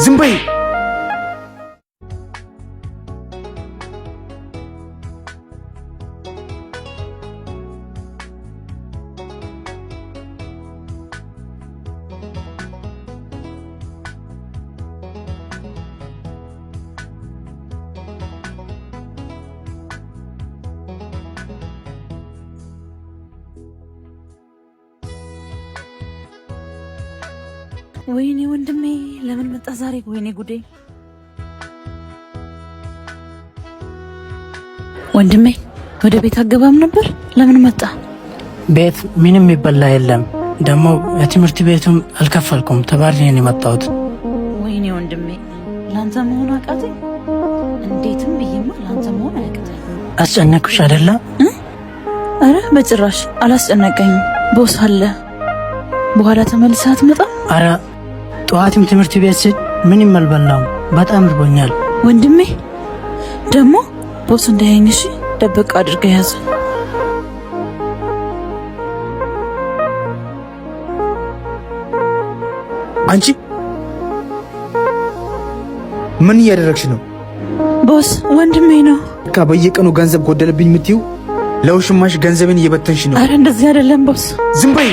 ዝም በይ። ወይኔ ወንድሜ ለምን መጣ ዛሬ? ወይኔ ጉዴ! ወንድሜ ወደ ቤት አገባም ነበር? ለምን መጣ? ቤት ምንም ይበላ የለም። ደግሞ የትምህርት ቤቱም አልከፈልኩም። ተባርሬ ነው የመጣሁት። ወይኔ ወንድሜ ላንተ መሆን አቃተኝ። እንዴትም ብዬማ ላንተ መሆን አያቅተኝ። አስጨነቅኩሽ አይደለ? አረ በጭራሽ አላስጨነቀኝም። ቦስ አለ። በኋላ ተመልሰህ አትመጣም? አረ ጠዋትም ትምህርት ቤት ስል ምንም አልበላም። በጣም እርቦኛል። ወንድሜ ደግሞ ቦስ እንዳያኝሽ ደበቅ አድርገህ ያዘ። አንቺ ምን እያደረግሽ ነው? ቦስ ወንድሜ ነው። በየቀኑ ገንዘብ ጎደለብኝ የምትይው ለውሽማሽ ገንዘብን እየበተንሽ ነው። አረ እንደዚህ አይደለም ቦስ። ዝም በይ።